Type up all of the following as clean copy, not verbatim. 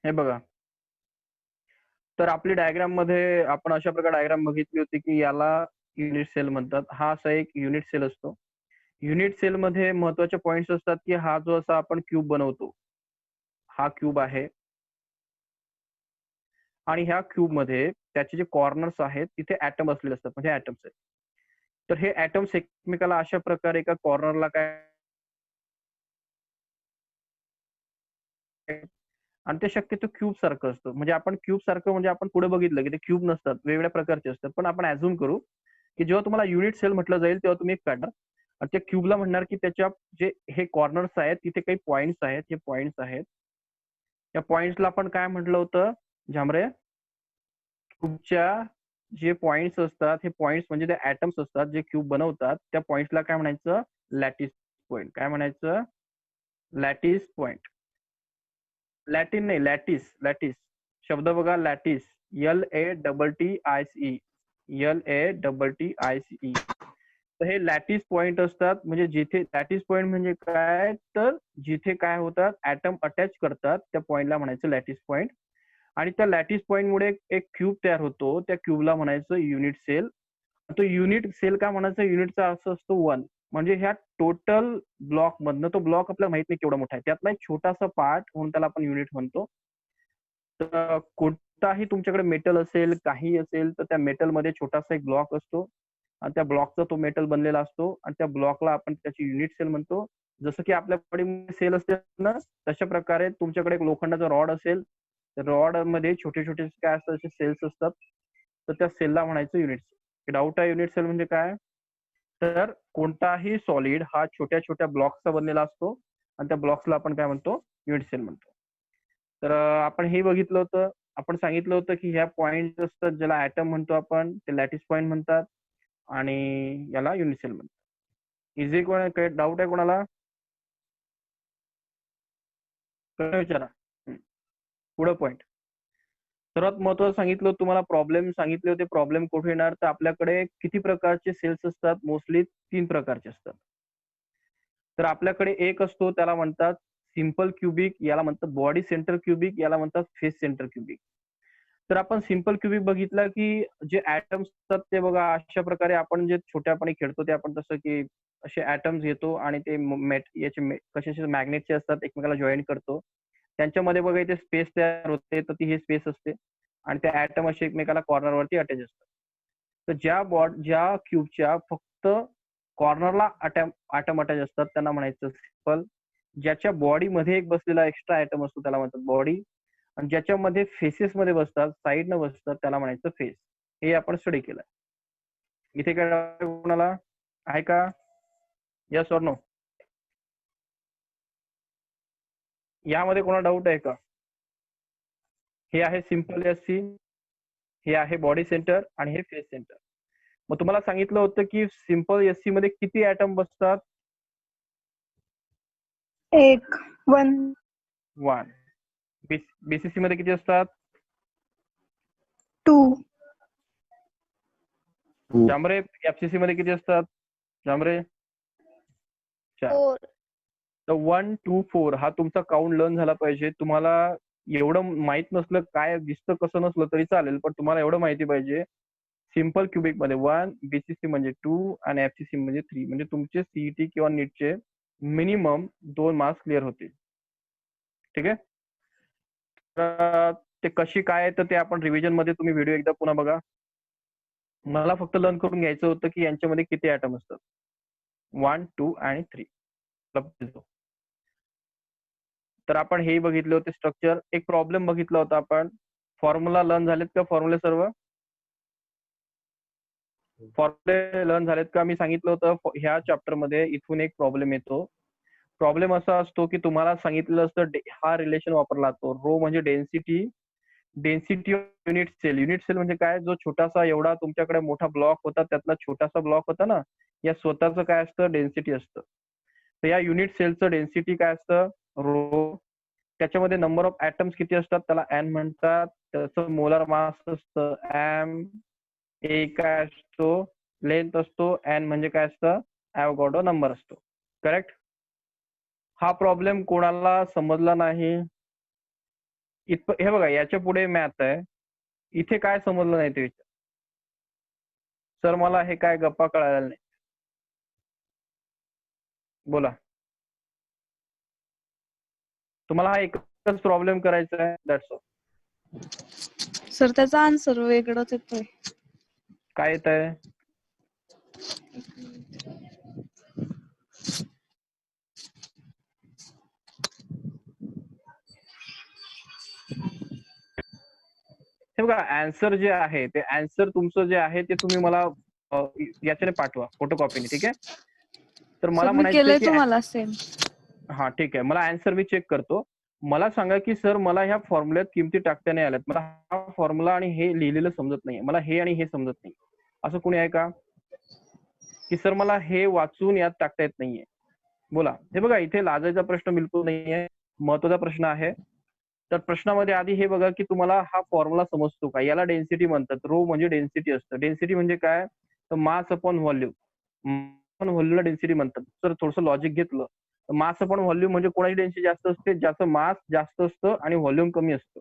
हे बघा, तर आपली डायग्राम मध्ये आपण अशा प्रकारे डायग्राम बघितली होती की याला युनिट सेल म्हणतात. हा असा एक युनिट सेल असतो. युनिट सेल मध्ये महत्वाचे पॉइंट्स असतात की हा जो असा आपण क्यूब बनवतो, हा क्यूब आहे आणि ह्या क्यूब मध्ये त्याचे जे कॉर्नर्स आहेत तिथे ऍटम असलेले असतात, म्हणजे ऍटम्स आहेत. तर हे ऍटम्स एकमेकाला अशा प्रकारे एका कॉर्नरला काय आणि ते शक्यतो क्यूब सारखं असतं. म्हणजे आपण क्यूब सारखं म्हणजे आपण पुढे बघितलं की ते क्यूब नसतात, वेगवेगळ्या प्रकारचे असतात. पण आपण ऍझ्युम करू की जेव्हा तुम्हाला युनिट सेल म्हटलं जाईल तेव्हा तुम्ही एक काढणार आणि त्या क्यूबला म्हणणार की त्याच्या जे हे कॉर्नर्स आहेत तिथे काही पॉइंट्स आहेत, हे पॉइंट्स आहेत. त्या पॉइंट्सला आपण काय म्हटलं होतं झांबरे? क्यूबच्या जे पॉइंट्स असतात हे पॉइंट्स म्हणजे ते ऍटम्स असतात जे क्यूब बनवतात. त्या पॉइंट्सला काय म्हणायचं? Lattice point. काय म्हणायचं? Lattice point. लॅटिन नाही, लॅटिस. लॅटिस शब्द बघा, लॅटिस. LATTICE. LATTICE. तर हे लॅटिस पॉइंट असतात. म्हणजे जिथे लॅटिस पॉइंट म्हणजे काय, तर जिथे काय होतात ऍटम अटॅच करतात त्या पॉइंटला म्हणायचं लॅटिस पॉइंट. आणि त्या लॅटिस पॉइंटमुळे एक क्यूब तयार होतो. त्या क्यूबला म्हणायचं युनिट सेल. तो युनिट सेल का म्हणायचं? युनिटचा असं असतो 1. म्हणजे ह्या टोटल ब्लॉक मधनं, तो ब्लॉक आपल्याला माहित नाही केवढा मोठा आहे, त्यातला एक छोटासा पार्ट म्हणून त्याला आपण युनिट म्हणतो. तर कोणताही तुमच्याकडे मेटल असेल, काही असेल, तर त्या मेटलमध्ये छोटासा एक ब्लॉक असतो आणि त्या ब्लॉकचा तो मेटल बनलेला असतो आणि त्या ब्लॉकला आपण त्याची युनिट सेल म्हणतो. जसं की आपल्या बॉडीमध्ये सेल असते ना, तशा प्रकारे तुमच्याकडे एक लोखंडाचा रॉड असेल, तर रॉड मध्ये छोटे छोटे काय असतात, सेल्स असतात. तर त्या सेलला म्हणायचं युनिट सेल. डाऊट आहे युनिट सेल म्हणजे काय? तर कोणताही सॉलिड हा छोट्या छोट्या ब्लॉक्सचा बनलेला असतो आणि त्या ब्लॉक्सला आपण काय म्हणतो? युनिट सेल म्हणतो. तर आपण हे बघितलं होतं. आपण सांगितलं होतं की ह्या पॉइंट असतात ज्याला ऍटम म्हणतो आपण, ते लॅटिस पॉइंट म्हणतात आणि याला युनिट सेल म्हणतात. इझी कोण काही डाऊट आहे कोणाला? विचारा. पुढं पॉइंट. सर्वात महत्वाचं सांगितलं तुम्हाला, प्रॉब्लेम सांगितले होते. प्रॉब्लेम कुठे येणार? तर आपल्याकडे किती प्रकारचे सेल्स असतात? मोस्टली 3 प्रकारचे असतात. तर आपल्याकडे एक असतो त्याला म्हणतात सिंपल क्युबिक, याला म्हणतात बॉडी सेंटर क्युबिक, याला म्हणतात फेस सेंटर क्युबिक. तर आपण सिंपल क्युबिक बघितलं की जे ऍटम्स असतात ते बघा अशा प्रकारे आपण जे छोट्यापणी खेळतो ते आपण तसं की असे ऍटम्स घेतो आणि ते याचे कशाचे मॅग्नेटचे असतात, एकमेकाला जॉईन करतो. त्यांच्यामध्ये बघा इथे स्पेस तयार होते, तर ती ही स्पेस असते आणि त्या ऍटम असे एकमेकाला कॉर्नरवरती अटॅच असतात. तर ज्या क्यूबच्या फक्त कॉर्नरला ऍटम अटॅच असतात त्यांना म्हणायचं सिंपल. ज्याच्या बॉडीमध्ये एक बसलेला एक्स्ट्रा ऍटम असतो त्याला म्हणतात बॉडी. आणि ज्याच्यामध्ये फेसेस मध्ये बसतात, साईडनं बसतात, त्याला म्हणायचं फेस. हे आपण स्टडी केलं. इथे काय कोणाला आहे का? Yes or no? यामध्ये कोणाला डाऊट आहे का? हे आहे सिंपल एससी, हे आहे बॉडी सेंटर आणि हे फेस सेंटर. मग तुम्हाला सांगितलं होतं की सिंपल एससी मध्ये किती ऍटम बसतात? 1. 1. बीसीसी मध्ये किती असतात? 2. जांभरे एफसीसी मध्ये किती असतात? जांभरे 4. 4. तर 1, 2, 4 हा तुमचा काउंट लर्न झाला पाहिजे. तुम्हाला एवढं माहित नसलं, काय दिसतं कसं नसलं तरी चालेल, पण तुम्हाला एवढं माहिती पाहिजे सिंपल क्युबिक मध्ये 1, बीसीसी म्हणजे 2 आणि एफसीसी म्हणजे 3. म्हणजे तुमचे सीईटी किंवा नीटचे मिनिमम 2 मार्क्स क्लिअर होतील. ठीक आहे. तर ते कशी काय, तर ते आपण रिव्हिजन मध्ये तुम्ही व्हिडिओ एकदा पुन्हा बघा. मला फक्त लर्न करून घ्यायचं होतं की यांच्यामध्ये किती ऍटम असतात. 1, 2 आणि 3. तर आपण हे बघितले होते स्ट्रक्चर. एक प्रॉब्लेम बघितला होता आपण. फॉर्म्युला लर्न झालेत का? फॉर्म्युले सर्व फॉर्म्युले लर्न झालेत का? मी सांगितलं होतं ह्या चॅप्टर मध्ये इथून एक प्रॉब्लेम येतो. प्रॉब्लेम असा असतो की तुम्हाला सांगितलेलं असतं हा रिलेशन वापरला जातो. रो म्हणजे density, density of unit cell. Unit cell म्हणजे काय? जो छोटासा एवढा तुमच्याकडे मोठा ब्लॉक होता त्यातला छोटासा ब्लॉक होता ना, या स्वतःचं काय असतं? डेन्सिटी असतं. तर या युनिट सेलचं डेन्सिटी काय असतं? रो. त्याच्यामध्ये नंबर ऑफ ऍटम्स किती असतात? त्याला एन म्हणतात. त्याचं मोलार मास असतं एम. ए काय असतो? लेंथ असतो. एन म्हणजे काय असतं? ॲव्होगाड्रो नंबर असतो. करेक्ट. हा प्रॉब्लेम कोणाला समजला नाही? हे बघा, याच्या पुढे मॅथ आहे. इथे काय समजलं नाही ते विचार. सर मला हे काय गप्पा कळायला नाही. बोला. तुम्हाला हा एकच प्रॉब्लेम करायचा आहे, दॅट्स ऑल. सर त्याचा आन्सर वेगळाच येतोय. काय येत आहे? हे बघा, आन्सर जे आहे ते आन्सर तुमचं जे आहे ते तुम्ही मला याच्याने पाठवा, फोटोकॉपीने. ठीक आहे. तर मला सर मी म्हणायचं केलंय की तुम्हाला सेंड. हा ठीक आहे, मला आन्सर मी चेक करतो. मला सांगा की सर मला ह्या फॉर्म्युल्यात किमती टाकता नाही आल्यात, मला हा फॉर्म्युला आणि हे लिहिलेलं समजत नाहीये, मला हे आणि हे समजत नाही. असं कोणी आहे का की सर मला हे वाचून यात टाकता येत नाहीये? बोला. हे बघा, इथे लाजायचा प्रश्न बिलकुल नाहीये, महत्वाचा प्रश्न आहे. तर प्रश्नामध्ये आधी हे बघा की तुम्हाला हा फॉर्म्युला समजतो का? याला डेन्सिटी म्हणतात. रो म्हणजे डेन्सिटी असतं. डेन्सिटी म्हणजे काय? तर मास अपॉन व्हॉल्यूम. व्हॉल्यूमला डेन्सिटी म्हणतात. तर थोडंसं लॉजिक घेतलं तर मास अपॉन व्हॉल्यूम म्हणजे कोणाची डेन्सिटी जास्त असते? ज्याचं मास जास्त असतं आणि व्हॉल्यूम कमी असतं.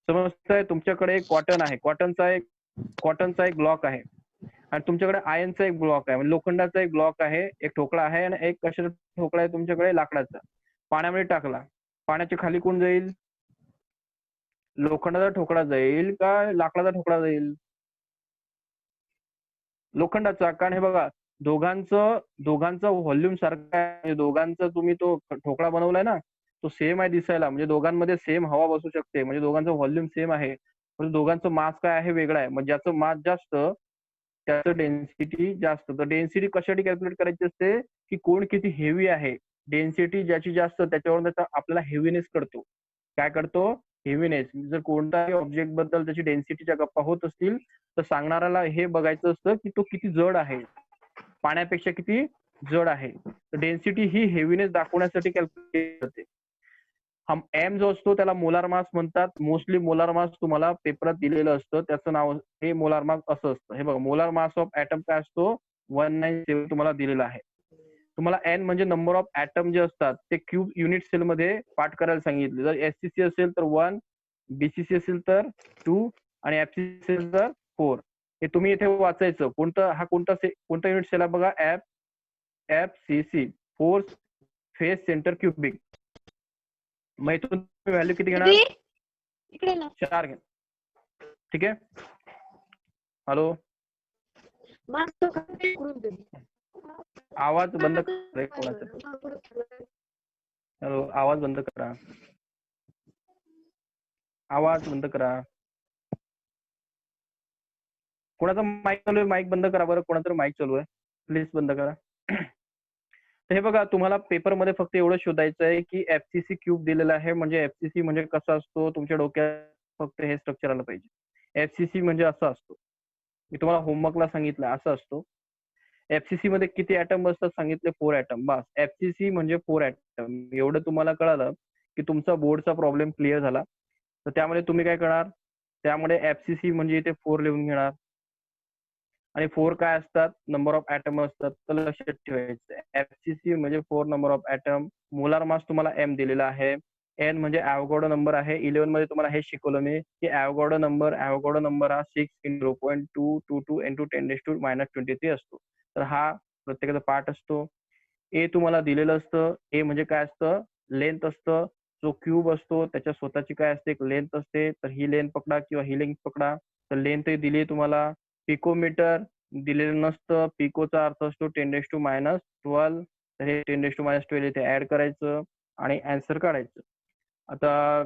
समजतंय? तुमच्याकडे कॉटन आहे, कॉटनचा एक ब्लॉक आहे आणि तुमच्याकडे आयर्नचा एक ब्लॉक आहे, म्हणजे लोखंडाचा एक ब्लॉक आहे, एक ठोकळा आहे आणि एक कशाचा ठोकळा आहे तुमच्याकडे? लाकडाचा. पाण्यामध्ये टाकला, पाण्याच्या खाली कोण जाईल? लोखंडाचा ठोकळा जाईल का लाकडाचा ठोकळा जाईल? लोखंडाचा. कारण हे बघा, दोघांचा व्हॉल्यूम सारखा आहे. दोघांचा तुम्ही तो ठोकळा बनवलाय ना, तो सेम आहे दिसायला, म्हणजे दोघांमध्ये सेम हवा बसू शकते, म्हणजे दोघांचा व्हॉल्यूम सेम आहे, पण दोघांचं मास काय आहे? वेगळं आहे. मग ज्याचं मास जास्त त्याचं डेन्सिटी जास्त. तर डेन्सिटी कशासाठी कॅल्क्युलेट करायची असते की कोण किती हेवी आहे. डेन्सिटी ज्याची जास्त त्याच्यावरून त्याचा आपल्याला हेवीनेस कळतो. काय कळतो? हेवीनेस. जर कोणत्याही ऑब्जेक्ट बद्दल त्याची डेन्सिटीच्या गप्पा होत असतील तर सांगणाऱ्याला हे बघायचं असतं की तो किती जड आहे, पाण्यापेक्षा किती जड आहे. तर डेन्सिटी ही हेवीनेस दाखवण्यासाठी कॅल्क्युलेट होते. एम जो असतो त्याला मोलार मास म्हणतात. मोस्टली मोलार मास तुम्हाला पेपरात दिलेलं असतं, त्याचं नाव हे मोलार मास असं असतं. हे बघा, मोलार मास ऑफ ऍटम काय असतो? 197 तुम्हाला दिलेला आहे. तुम्हाला एन म्हणजे नंबर ऑफ ऍटम जे असतात ते क्यूब युनिट सेल मध्ये पाठ करायला सांगितले. जर एससीसी असेल तर 1, बीसीसी असेल तर 2 आणि एफसीसी असेल तर 4. हे तुम्ही इथे वाचायचं. कोणता युनिट सेल आहे बघा? FCC, force face centre cubic. मग इथून व्हॅल्यू किती घेणार? 4 घ्या. ठीक आहे. हॅलो, आवाज बंद करा कोणाचा. हॅलो, आवाज बंद करा, आवाज बंद करा. कोणाचा माईक चालू आहे? माईक बंद करा बरं. कोणाचा माईक चालू आहे प्लीज बंद करा. तर हे बघा, तुम्हाला पेपरमध्ये फक्त एवढं शोधायचं आहे की एफसीसी क्यूब दिलेला आहे, म्हणजे एफसीसी म्हणजे कसा असतो तुमच्या डोक्यात फक्त हे स्ट्रक्चर आलं पाहिजे. एफसीसी म्हणजे असं असतो, मी तुम्हाला होमवर्कला सांगितलं असं असतो. एफसीसी मध्ये किती ऍटम असतात सांगितले? 4 ऍटम. बस, एफसीसी म्हणजे 4 ऍटम. एवढं तुम्हाला कळालं की तुमचा बोर्डचा प्रॉब्लेम क्लिअर झाला. तर त्यामध्ये तुम्ही काय करणार? त्यामध्ये एफसीसी म्हणजे इथे 4 लिहून घेणार आणि 4 काय असतात? नंबर ऑफ ऍटम असतात. तर लक्षात ठेवायचं, एफसीसी म्हणजे 4 number of atom. Molar mass तुम्हाला एम दिलेला आहे. एन म्हणजे ॲव्होगाड्रो नंबर आहे. 11 मध्ये तुम्हाला हे शिकवलं मी की ॲव्होगाड्रो नंबर हा 6 × 0.222 × 10⁻23 असतो. तर हा प्रत्येकाचा पार्ट असतो. ए तुम्हाला दिलेलं असतं. ए म्हणजे काय असतं? लेंथ असतं. जो क्यूब असतो त्याच्या स्वतःची काय असते? एक लेंथ असते. तर ही लेंथ पकडा किंवा ही लेंथ पकडा. तर लेंथ दिली तुम्हाला. पिकोमीटर दिलेलं नसतं. पिकोचा अर्थ असतो 10⁻12. तर हे 10⁻12 इथे ऍड करायचं आणि आन्सर काढायचं. आता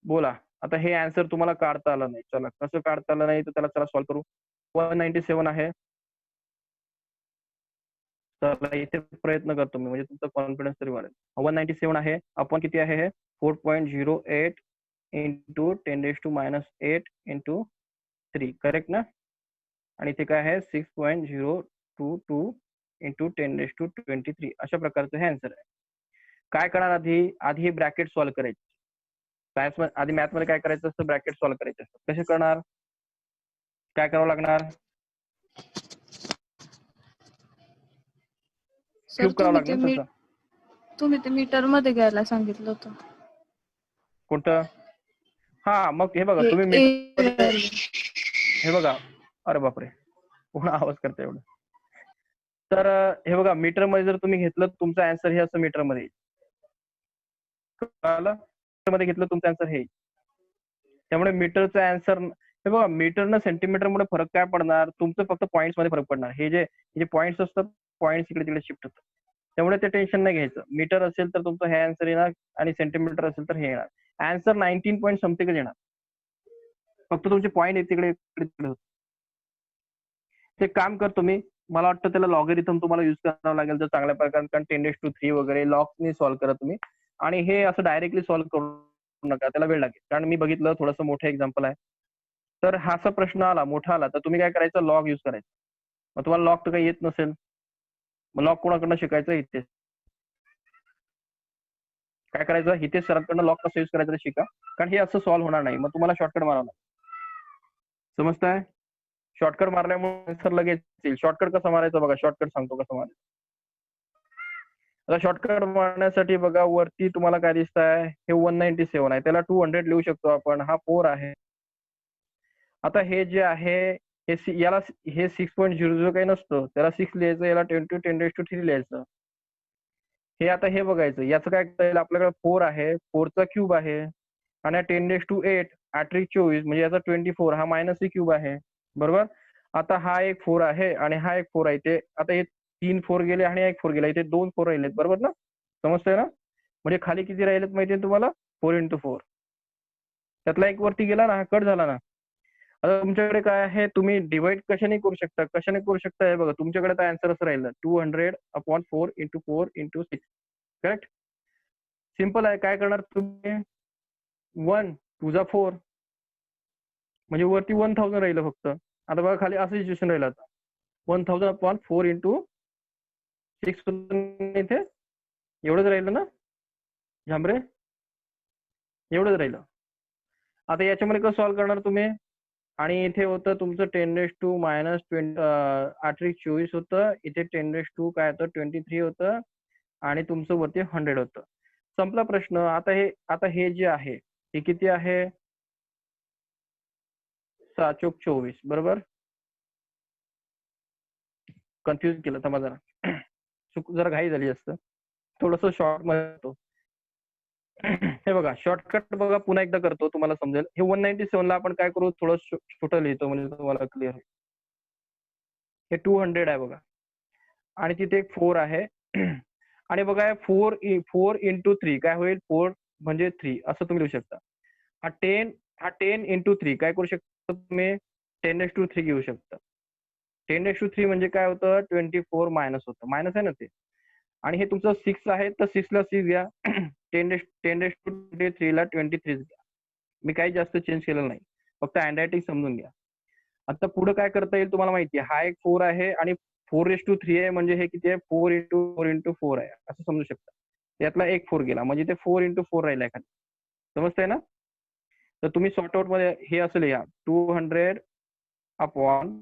बोला. आता हे आन्सर तुम्हाला काढता आलं नाही. चला, कसं काढता आलं नाही तर त्याला चला सॉल्व्ह करू. 197 आहे. तर इथे प्रयत्न करतो मी, म्हणजे तुमचा कॉन्फिडन्स तरी वाढेल. 197 आहे. आपण किती आहे? हे 4.08 × 10⁻8 × 3. करेक्ट ना? आणि इथे काय आहे? 6.022 × 10⁻23. अशा प्रकारचं हे आन्सर आहे. काय करणार आधी हे ब्रॅकेट सॉल्व्ह करायचे. आधी मॅथ मध्ये काय करायचं असतं? ब्रॅकेट सॉल्व्ह करायचे असतं. कसे करणार? काय करावं लागणार? सर क्यूब करावं लागणार तसं. तुम्ही ते मीटर मध्ये घ्यायला सांगितलं होतं. कोणतं? हा मग हे बघा हे तुम्ही मीटर मध्ये ए हे बघा, अरे बापरे पुन्हा आवाज करते एवढं. तर हे बघा मीटर मध्ये जर तुम्ही घेतलं तुमचा आन्सर हे असं मीटर मध्ये येईल. कळालं? मीटर मध्ये घेतलं तुमचा आन्सर हे येईल. त्यामुळे मीटरचा आन्सर हे बघा मीटरनं सेंटीमीटर मध्ये फरक काय पडणार, तुमचं फक्त पॉईंट्स मध्ये फरक पडणार. हे जे पॉईंट्स असतात पॉईंट्स इकडे तिकडे शिफ्ट होतात. त्यामुळे ते टेन्शन नाही घ्यायचं. मीटर असेल तर तुमचं हे आन्सर येणार आणि सेंटीमीटर असेल तर हे येणार. आन्सर 19 पॉईंट समथिंगच येणार. फक्त तुमचे पॉईंट तिकडे तिकडे होते. ते काम करतो मी, मला वाटतं त्याला लॉगरिथम तुम्हाला युज करावं लागेल जर चांगल्या प्रकारे, कारण 10⁻³ वगैरे लॉगनी सॉल्व्ह करा तुम्ही. आणि हे असं डायरेक्टली सॉल्व्ह करू नका, त्याला वेळ लागेल. कारण मी बघितलं थोडंसं मोठं एक्झाम्पल आहे. तर हा असा प्रश्न आला मोठा आला तर तुम्ही काय करायचं, लॉग युज करायचं. मग तुम्हाला लॉग तर काही येत नसेल, मग लॉग कोणाकडनं शिकायचं, हितेश. काय करायचं, हितेश सरांकडनं लॉग कसं युज करायचं ते शिका. कारण हे असं सॉल्व्ह होणार नाही, मग तुम्हाला शॉर्टकट मारावं लागेल. समजताय? शॉर्टकट मारल्यामुळे आन्सर लगेच येईल. शॉर्टकट कसा मारायचा बघा, शॉर्टकट सांगतो कसं मारायचं. आता शॉर्टकट मारण्यासाठी बघा वरती तुम्हाला काय दिसत आहे, हे 197 आहे, त्याला 200 लिहू शकतो आपण. हा 4 आहे. आता हे जे आहे याला हे 6.00 काही नसतं, त्याला 6 लिहायचं, याला 10⁻³ लिहायचं. हे आता हे बघायचं, याचं काय करता येईल, आपल्याकडे 4 आहे, 4चा क्यूब आहे आणि 10⁸ 8 म्हणजे याचा 24, हा -c³ आहे. बरोबर. आता हा एक 4 आहे आणि हा एक 4 आहे. ते आता हे 3 4 गेले आणि एक 4 गेला, इथे 2 4 राहिलेत. बरोबर ना? समजतंय ना? म्हणजे खाली किती राहिलेत माहितीये तुम्हाला, 4 × 4. त्यातला एक वरती गेला ना, हा कट झाला ना. आता तुमच्याकडे काय आहे, तुम्ही डिवाइड कशाने करू शकता, हे बघा तुमच्याकडे तर आन्सर असं राहिलं 200/4 × 4 × 6. करेक्ट. सिंपल आहे. काय करणार तुम्ही, 1 2 जा 4 म्हणजे वरती 1000 राहिलं फक्त. आता बघा खाली असं सिच्युएशन राहिलं, आता 1000/4 × 6 इथे एवढंच राहिलं ना झांबरे, एवढंच राहिलं. आता याच्यामध्ये कसं सॉल्व्ह करणार तुम्ही, आणि इथे होतं तुमचं 10⁻⁻20 8×24 होतं, इथे 10⁻² काय होतं 23 होतं आणि तुमचं वरती 100 होतं. संपला प्रश्न. आता हे जे आहे हे किती आहे, 6×4 = 24. बरोबर. कन्फ्युज केलं थांबा जरा, जरा घाई झाली असतं, थोडंसं शॉर्ट मध्ये होतो. हे बघा शॉर्टकट बघा पुन्हा एकदा करतो, तुम्हाला समजेल. हे 197 ला आपण काय करू, थोडं छोटं लिहितो म्हणजे तुम्हाला क्लिअर होईल. हे 200 आहे बघा आणि तिथे एक 4 आहे आणि बघा 4 × 3 काय होईल, 4 म्हणजे 3 असं तुम्ही लिहू शकता. हा 10 × 3 काय करू शकता तुम्ही, 10⁻³ घेऊ शकता. 10⁻³ म्हणजे काय होतं, 24 मायनस होतं, मायनस आहे ना ते. आणि हे तुमचं 6 आहे तर 6 ला 6 घ्या, 10⁻³ ला 23 घ्या. मी काही जास्त चेंज केलेलं नाही, फक्त हँडरायटिंग समजून घ्या. आता पुढे काय करता येईल तुम्हाला माहिती आहे, हा एक 4 आहे आणि 4:3 आहे, म्हणजे हे किती आहे, 4 × 4 × 4 आहे असं समजू शकता. यातला एक 4 गेला म्हणजे ते 4 × 4 राहिलाय खाली. समजतंय ना? तर तुम्ही सॉर्ट आउट मध्ये हे असं लिहा, 200 अपॉन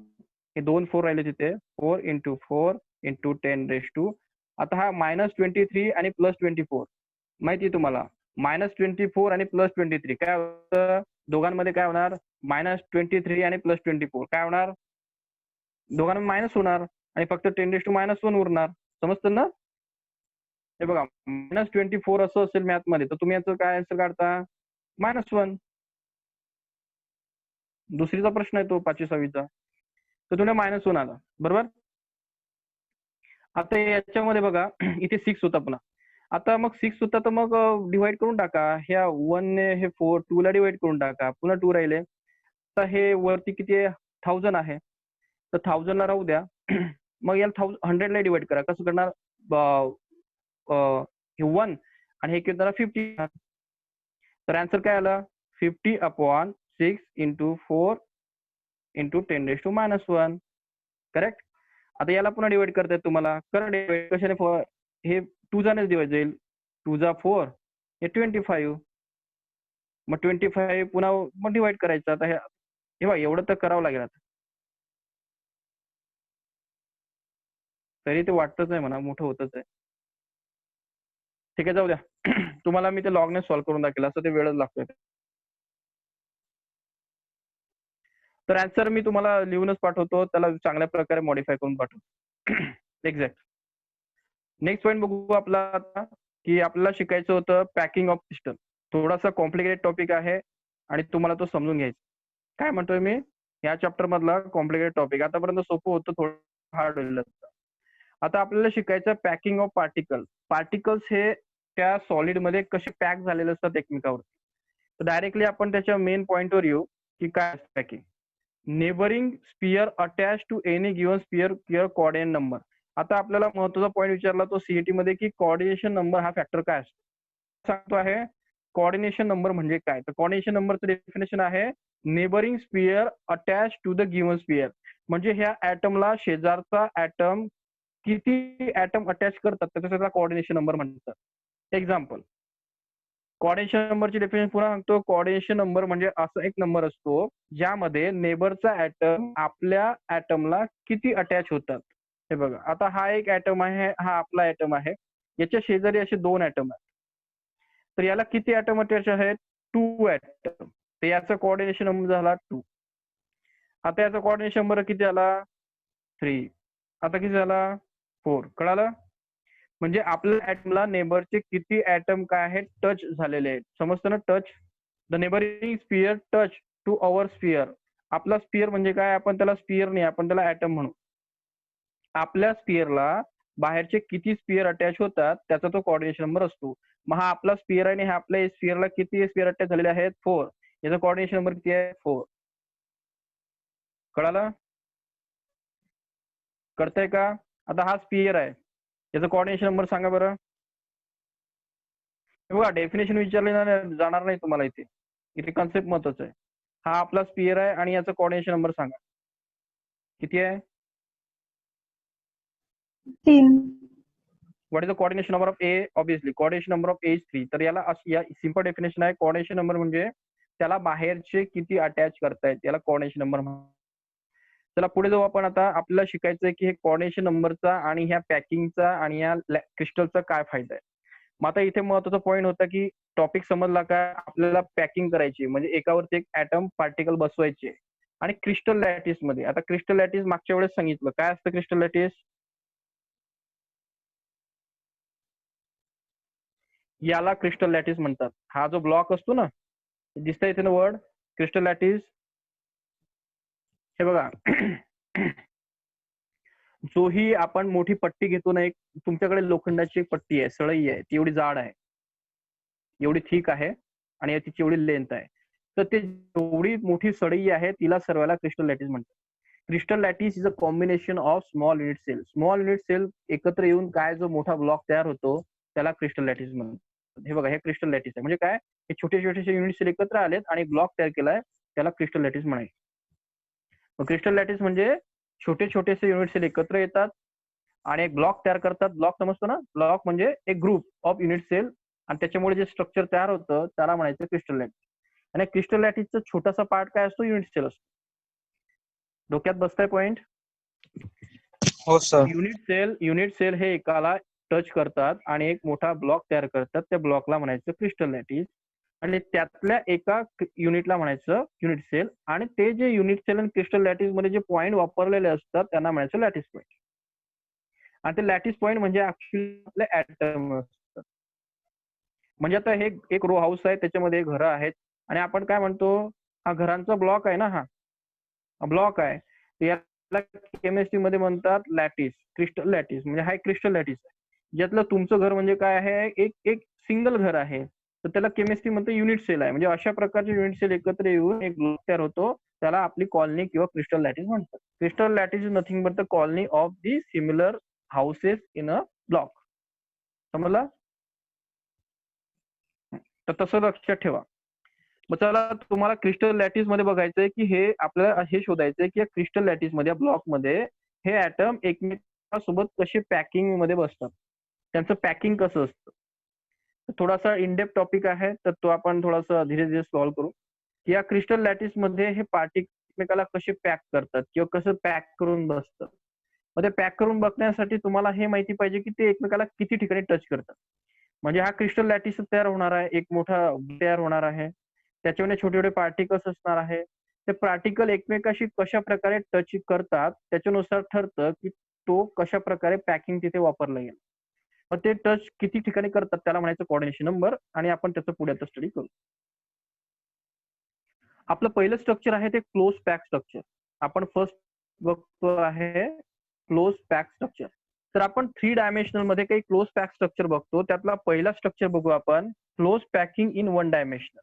हे 2 4 राहिले तिथे, 4 × 4 × 10⁻². आता हा -23 आणि +24 माहिती आहे तुम्हाला, -24 आणि +23 काय होतं, दोघांमध्ये काय होणार, -23 आणि +24 काय होणार, दोघांना मायनस होणार आणि फक्त 10⁻⁻1 उरणार. समजतं ना? हे बघा -24 असं असेल मॅथ मध्ये तर तुम्ही याचं काय आन्सर काढता, -1. दुसरीचा प्रश्न आहे तो 5वी 6वीचा, तर तुला -1 आला. बरोबर. आता याच्यामध्ये बघा इथे 6 होता पुन्हा. आता मग 6 होता तर मग डिवाइड करून टाका, ह्या 1 ने हे 4 2 ला डिवाइड करून टाका, पुन्हा 2 राहिले. तर हे वरती किती आहे, 1000 आहे, तर 1000 ला राहू द्या. मग याला 100 ला डिवाइड करा. कसं करणार, हे 1 आणि हे किती 50. तर आन्सर काय आला, 50/6 × 4 × 10⁻⁻1. करेक्ट. आता याला पुन्हा डिवाइड करतायत तुम्हाला, करा डिवाइड कशाने, हे 2 जानेच डिवाइड जाईल, 2 जा 4 हे 25. मग 25 पुन्हा मग डिवाइड करायचं. आता हे बघा एवढं तर करावं लागेल. आता तरी ते वाटतच आहे म्हणा, मोठं होतच आहे. ठीक आहे जाऊ द्या. तुम्हाला मी ते लॉगने सॉल्व्ह करून दाखवेल, असं ते वेळच लागतोय. तर आन्सर मी तुम्हाला लिहूनच पाठवतो, त्याला चांगल्या प्रकारे मॉडिफाय करून पाठवतो. एक्झॅक्ट. नेक्स्ट पॉईंट बघू आपला आता, की आपल्याला शिकायचं होतं पॅकिंग ऑफ पिस्टन. थोडासा कॉम्प्लिकेटेड टॉपिक आहे आणि तुम्हाला तो समजून घ्यायचा. काय म्हणतोय मी, या चॅप्टर मधला कॉम्प्लिकेटेड टॉपिक. आतापर्यंत सोपं होतं, थोडं हार्ड होईल. आता आपल्याला शिकायचं पॅकिंग ऑफ पार्टिकल्स. पार्टिकल्स हे त्या सॉलिड मध्ये कसे पॅक झालेले असतात एकमेकावर. तर डायरेक्टली आपण त्याच्या मेन पॉइंटवर येऊ, की काय packing. Neighbouring sphere attach to any given sphere coordinate number. आता आपल्याला महत्वाचा पॉईंट विचारला तो सीईटी मध्ये, की कोऑर्डिनेशन नंबर हा फॅक्टर काय असतो. सांगतो आहे कोऑर्डिनेशन नंबर म्हणजे काय. तर कोऑर्डिनेशन नंबरचं डेफिनेशन आहे neighbouring sphere attach to the given sphere. म्हणजे ह्या ऍटमला शेजारचा ऍटम किती ऍटम अटॅच करतात त्याचा कोऑर्डिनेशन नंबर म्हणतात. एक्झाम्पल, कोऑर्डिनेशन नंबरची डेफिनेशन पुन्हा सांगतो. कोऑर्डिनेशन नंबर म्हणजे असा एक नंबर असतो ज्यामध्ये नेबरचा ऍटम आपल्या ऍटमला किती अटॅच होतात. हे बघा, आता हा एक ऍटम आहे, हा आपला ऍटम आहे, याच्या शेजारी असे 2 ऍटम आहेत. तर याला किती ऍटम अटॅच आहेत, 2 ऍटम. तर याचा कोऑर्डिनेशन नंबर झाला 2. आता याचा कोऑर्डिनेशन नंबर किती आला, 3. आता किती झाला, 4. कळालं. म्हणजे आपल्या ऍटमला नेबरचे किती ऍटम काय आहेत, टच झालेले आहेत. समजतं ना, touch. The neighbouring sphere touch to our sphere. आपला स्पियर म्हणजे काय, आपण त्याला स्पियर नाही, आपण त्याला ऍटम म्हणू. आपल्या स्पियरला बाहेरचे किती स्पियर अटॅच होतात त्याचा तो कोऑर्डिनेशन नंबर असतो. मग हा आपला स्पियर आहे आणि हा आपल्या स्पियरला किती स्पियर अटॅच झालेले आहेत, 4. याचा कोऑर्डिनेशन नंबर किती आहे, 4. कळालं, कळतंय का. आता हा स्पियर आहे, याचा कोऑर्डिनेशन नंबर सांगा बरं. बघा, डेफिनेशन विचारले जाणार नाही तुम्हाला इथे. इथे कन्सेप्ट महत्वाचं आहे. हा आपला स्पियर आहे आणि याचा कोऑर्डिनेशन नंबर सांगा किती आहे. 3. What is the coordination number of A. Obviously coordination number of A is 3. तर याला या सिंपल डेफिनेशन आहे, कोऑर्डिनेशन नंबर म्हणजे त्याला बाहेरचे किती अटॅच करतायत याला कोऑर्डिनेशन नंबर म्हणतात. चला पुढे जाऊ आपण. आता आपल्याला शिकायचं आहे की हे कोऑर्डिनेशन नंबरचा आणि ह्या पॅकिंगचा आणि या क्रिस्टलचा काय फायदा आहे. मग आता इथे महत्वाचा पॉईंट होता की टॉपिक समजला का, आपल्याला पॅकिंग करायची म्हणजे एकावरती एक ऍटम पार्टिकल बसवायचे. आणि क्रिस्टल लॅटिस मध्ये, आता क्रिस्टल लॅटिस मागच्या वेळेस सांगितलं काय असतं. क्रिस्टल लॅटिस याला क्रिस्टल लॅटिस म्हणतात. हा जो ब्लॉक असतो ना, दिसतंय इथे ना वर्ड क्रिस्टल लॅटिस. हे बघा, जोही आपण मोठी पट्टी घेतो ना, एक तुमच्याकडे लोखंडाची एक पट्टी आहे, सळई आहे, ती एवढी जाड आहे, एवढी थिक आहे आणि तिची एवढी लेंथ आहे. तर ते एवढी मोठी सळई आहे तिला सर्वाला क्रिस्टल लॅटिस म्हणतात. Crystal lattice is a combination of small unit cell. Small unit cell एकत्र येऊन काय जो मोठा ब्लॉक तयार होतो त्याला क्रिस्टल लॅटिस म्हणतात. हे बघा, हे क्रिस्टल लॅटिस आहे. म्हणजे काय, हे छोटे छोटेसे युनिट सेल एकत्र आलेत आणि ब्लॉक तयार केलाय, त्याला क्रिस्टल लॅटिस म्हणायचं. क्रिस्टल लॅटिस म्हणजे छोटे छोटेसे युनिट सेल एकत्र येतात आणि एक ब्लॉक तयार करतात. ब्लॉक समजतो ना, ब्लॉक म्हणजे एक ग्रुप ऑफ युनिट सेल आणि त्याच्यामुळे जे स्ट्रक्चर तयार होतं त्याला म्हणायचं क्रिस्टल लॅटिस. आणि क्रिस्टल लॅटिसचा छोटासा पार्ट काय असतो, युनिट सेल असतो. डोक्यात बसताय पॉइंट. हो सर. युनिट सेल हे एकाला टच करतात आणि एक मोठा ब्लॉक तयार करतात. त्या ब्लॉकला म्हणायचं क्रिस्टल लॅटिस आणि त्यातल्या एका युनिटला म्हणायचं युनिट सेल. आणि ते जे युनिट सेल आणि क्रिस्टल लॅटिस मध्ये जे पॉईंट वापरलेले असतात त्यांना म्हणायचं लॅटिस पॉईंट. आणि ते लॅटिस पॉईंट म्हणजे ऍक्च्युअली आपले ऍटम असतात. म्हणजे आता हे एक रो हाऊस आहे, त्याच्यामध्ये घरं आहेत आणि आपण काय म्हणतो, हा घरांचा ब्लॉक आहे ना, हा ब्लॉक आहे. याला केमिस्ट्री मध्ये म्हणतात लॅटिस, क्रिस्टल लॅटिस. म्हणजे हा एक क्रिस्टल लॅटिस आहे. ज्यातलं तुमचं घर म्हणजे काय आहे, एक एक सिंगल घर आहे, तर त्याला केमिस्ट्री मध्ये युनिट सेल आहे. म्हणजे अशा प्रकारचे युनिट सेल एकत्र येऊन एक ब्लॉक तयार होतो, त्याला आपली कॉलनी किंवा क्रिस्टल लॅटिस म्हणतात. Crystal lattice is nothing but the colony of the similar houses in a block. समजलं. तर तसं लक्षात ठेवा. मग चला, तुम्हाला क्रिस्टल लॅटिस मध्ये बघायचंय की हे आपल्याला हे शोधायचंय की क्रिस्टल लॅटिस मध्ये, ब्लॉक मध्ये हे ऍटम एकमेकांसोबत कसे पॅकिंग मध्ये बसतात, त्यांचं पॅकिंग कसं असतं. थोडासा इनडेप्थ टॉपिक आहे, तर तो आपण थोडासा धीरे धीरे सॉल्व्ह करू. की या क्रिस्टल लॅटिस मध्ये हे पार्टिकल एकमेकाला कसे पॅक करतात किंवा कसं पॅक करून बसतात. मग ते पॅक करून बघण्यासाठी तुम्हाला हे माहिती पाहिजे की ते एकमेकाला किती ठिकाणी टच करतात. म्हणजे हा क्रिस्टल लॅटिस तयार होणार आहे, एक मोठा तयार होणार आहे, त्याच्यामध्ये छोटे छोटे पार्टिकल्स असणार आहे. ते पार्टिकल एकमेकाशी कशा प्रकारे टच करतात त्याच्यानुसार ठरतं की तो कशा प्रकारे पॅकिंग तिथे वापरला गेला. मग ते टच किती ठिकाणी करतात त्याला म्हणायचं कोऑर्डिनेशन नंबर, आणि आपण त्याचं पुढे आता स्टडी करू. आपलं पहिलं स्ट्रक्चर आहे ते क्लोज पॅक स्ट्रक्चर. आपण फर्स्ट बघतो आहे क्लोज पॅक स्ट्रक्चर. तर आपण 3 डायमेन्शनल मध्ये काही क्लोज पॅक स्ट्रक्चर बघतो. त्यातला पहिला स्ट्रक्चर बघू आपण, क्लोज पॅकिंग इन 1 डायमेन्शनल.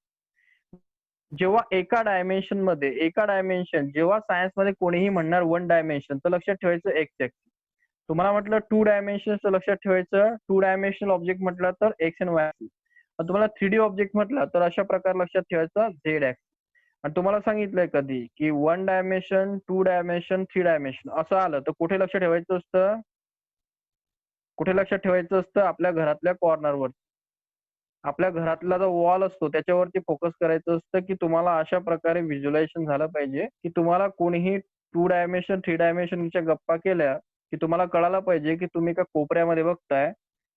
जेव्हा एका डायमेन्शन जेव्हा सायन्स मध्ये कोणीही म्हणणार 1 डायमेन्शन तर लक्षात ठेवायचं एक्स एक्सिस. तुम्हाला म्हटलं 2 डायमेन्शन तर लक्षात ठेवायचं 2 डायमेन्शनल ऑब्जेक्ट म्हटलं तर एक्स अँड वाय एक्सिस. तुम्हाला 3D ऑब्जेक्ट म्हटलं तर अशा प्रकारे लक्षात ठेवायचा झेड एक्सिस. आणि तुम्हाला सांगितलंय कधी की 1 डायमेन्शन, 2 डायमेन्शन, 3 डायमेन्शन असं आलं तर कुठे लक्ष ठेवायचं असतं? कुठे लक्षात ठेवायचं असतं? आपल्या घरातल्या कॉर्नरवर. आपल्या घरातला जो वॉल असतो त्याच्यावरती फोकस करायचं असतं की तुम्हाला अशा प्रकारे व्हिज्युअलायझेशन झालं पाहिजे की तुम्हाला कोणीही 2 डायमेन्शन 3 डायमेन्शनच्या गप्पा केल्या की तुम्हाला कळायला पाहिजे की तुम्ही एका कोपऱ्यामध्ये बघताय.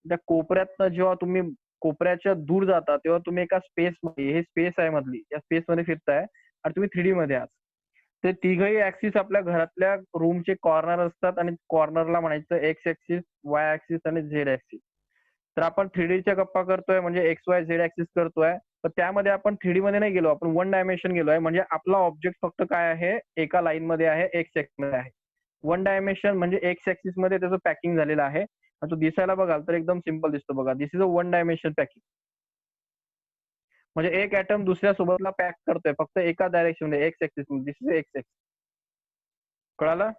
त्या कोपऱ्यातनं जेव्हा तुम्ही कोपऱ्याच्या दूर जाता तेव्हा तुम्ही एका स्पेस मध्ये, हे स्पेस आहे मधली, या स्पेस मध्ये फिरताय आणि तुम्ही 3D मध्ये आहात. ते तिघही ऍक्सिस आपल्या घरातल्या रूमचे कॉर्नर असतात आणि कॉर्नरला म्हणायचं एक्स ऍक्सिस, वाय ऍक्सिस आणि झेड ऍक्सिस. तर आपण 3Dच्या गप्पा करतोय म्हणजे एक्स वाय झेड ऍक्सिस करतोय. तर त्यामध्ये आपण 3D मध्ये नाही गेलो, आपण 1 डायमेन्शन गेलोय. म्हणजे आपला ऑब्जेक्ट फक्त काय आहे, एका लाईन मध्ये आहे, एक्स ऍक्सिस मध्ये आहे. 1 डायमेन्शन म्हणजे एक्स ऍक्सिस मध्ये त्याचं पॅकिंग झालेलं आहे. आणि तो दिसायला बघाल तर एकदम सिंपल दिसतो बघा. दिस इज अ 1 डायमेन्शन पॅकिंग. म्हणजे एक ऍटम दुसऱ्या सोबतला पॅक करतोय फक्त एका डायरेक्शन मध्ये, एक्स ऍक्सिस मध्ये. दिस इज एक्स ऍक्सिस. कळालं?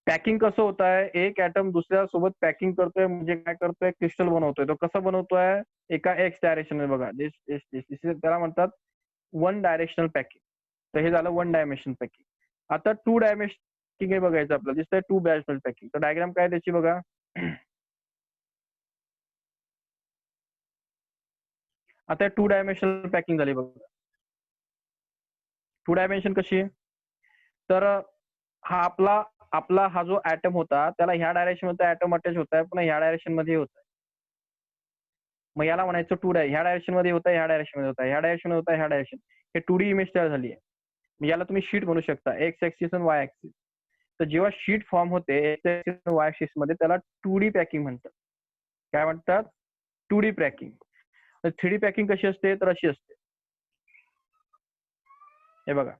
पॅकिंग कसं होत आहे, एक ऍटम दुसऱ्या सोबत पॅकिंग करतोय म्हणजे काय करतोय, क्रिस्टल बनवतोय. तो कसं बनवतोय, एका एक्स डायरेक्शन मध्ये बघा. त्याला म्हणतात 1 डायरेक्शनल पॅकिंग. तर हे झालं 1 डायमेन्शन पॅकिंग. आता 2 डायमेन्शन पॅकिंग हे बघायचं आपल्याला. दिसतंय 2 डायमेन्शनल पॅकिंग. तर डायग्राम काय त्याची बघा. आता 2 डायमेन्शनल पॅकिंग झाली बघा. 2 डायमेन्शन कशी, तर हा आपला हा जो ऍटम होता त्याला ह्या डायरेक्शन मध्ये ऍटम अटॅच होत आहे, पुन्हा ह्या डायरेक्शन मध्ये होत आहे. मग याला म्हणायचं 2 ह्या डायरेक्शन मध्ये होत आहे, ह्या डायरेक्शन मध्ये होत आहे, ह्या डायरेक्शन मध्ये होत आहे, ह्या डायरेक्शन. हे 2D इमेज तयार झाली आहे. याला तुम्ही शीट म्हणू शकता, एक्स ऍक्सिस आणि वाय ऍक्सिस. तर जेव्हा शीट फॉर्म होते एक्स ऍक्सिस आणि वाय ऍक्सिस मध्ये त्याला 2D पॅकिंग म्हणतात. काय म्हणतात? 2D packing. 3D पॅकिंग कशी असते, तर अशी असते. हे बघा.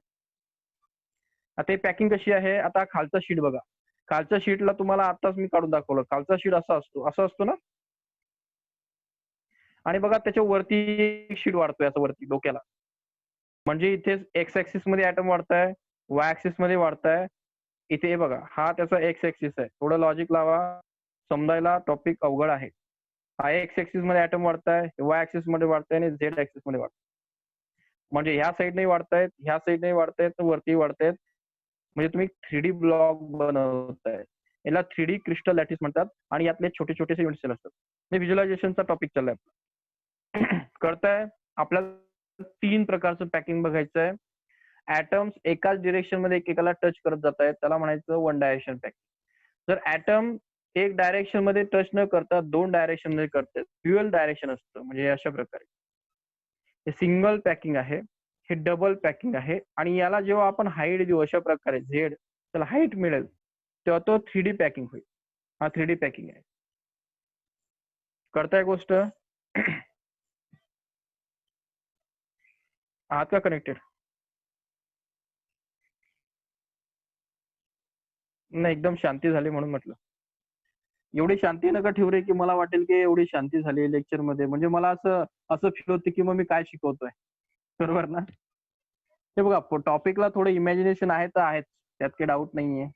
आता ही पॅकिंग कशी आहे, आता खालचा शीट बघा. खालच्या शीटला तुम्हाला आताच मी काढून दाखवलं. खालचा शीट असा असतो ना. आणि बघा त्याच्या वरती एक शीट वाढतोय असं वरती डोक्याला. म्हणजे इथे एक्स ऍक्सिस मध्ये ऍटम वाढताय, वाय ऍक्सिस मध्ये वाढताय. इथे हे बघा, हा त्याचा एक्स ऍक्सिस आहे. थोडं लॉजिक लावा, समजायला टॉपिक अवघड आहे. हा एक्स ऍक्सिस मध्ये ऍटम वाढताय, वाय ऍक्सिस मध्ये वाढताय आणि झेड ऍक्सिस मध्ये वाढताय. म्हणजे ह्या साईडने वाढतायत, ह्या साईडने वाढतायत, वरती वाढतायत. म्हणजे तुम्ही 3D ब्लॉक बनवताय. याला 3D क्रिस्टल लॅटिस म्हणतात आणि यातले छोटे छोटेसे युनिट सेल असतात. हे व्हिज्युअलायझेशनचा टॉपिक चाललाय. कळतंय? आपल्याला 3 प्रकारचं पॅकिंग बघायचं आहे. ऍटम्स एकाच डिरेक्शन मध्ये एकेकाला टच करत जात आहेत, त्याला म्हणायचं 1 डायरेक्शन पॅकिंग. जर ऍटम एक डायरेक्शन मध्ये टच न करता 2 डायरेक्शन मध्ये करतात, ड्युअल डायरेक्शन असतं. म्हणजे अशा प्रकारे हे सिंगल पॅकिंग आहे, हे डबल पॅकिंग आहे. आणि याला जेव्हा आपण हाईट देऊ अशा प्रकारे झेड, त्याला हाईट मिळेल तेव्हा तो 3D पॅकिंग होईल. हा 3D पॅकिंग आहे. करताय गोष्ट? आहात का कनेक्टेड? नाही, एकदम शांती झाली म्हणून म्हटलं. एवढी शांती नका ठेवू रे की मला वाटेल की एवढी शांती झाली लेक्चर मध्ये. म्हणजे मला असं फील होते की मग मी काय शिकवतोय. बरोबर ना? हे बघा, टॉपिकला थोडं इमॅजिनेशन आहे तर आहेच, त्यात काही डाऊट नाहीये.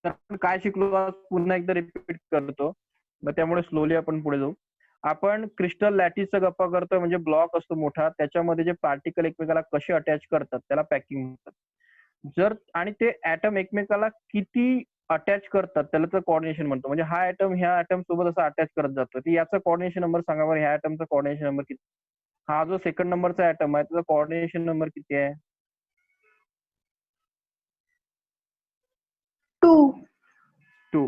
तर आपण काय शिकलो आज पुन्हा एकदा रिपीट करतो. मग त्यामुळे स्लोली आपण पुढे जाऊ. आपण क्रिस्टल लॅटिसचा गप्पा करतोय. म्हणजे ब्लॉक असतो मोठा, त्याच्यामध्ये जे पार्टिकल एकमेकाला कसे अटॅच करतात त्याला पॅकिंग म्हणतात. जर आणि ते ऍटम एकमेकाला किती अटॅच करतात त्याला तर कोऑर्डिनेशन म्हणतो. म्हणजे हा ऍटम ह्या ऍटम सोबत असं अटॅच करत जातो. तर याचा कोऑर्डिनेशन नंबर सांगा बरं. ह्या ऍटमचा कोऑर्डिनेशन नंबर किती? हा जो सेकंड नंबरचा ऍटम आहे त्याचा कोऑर्डिनेशन नंबर किती आहे? 2. 2.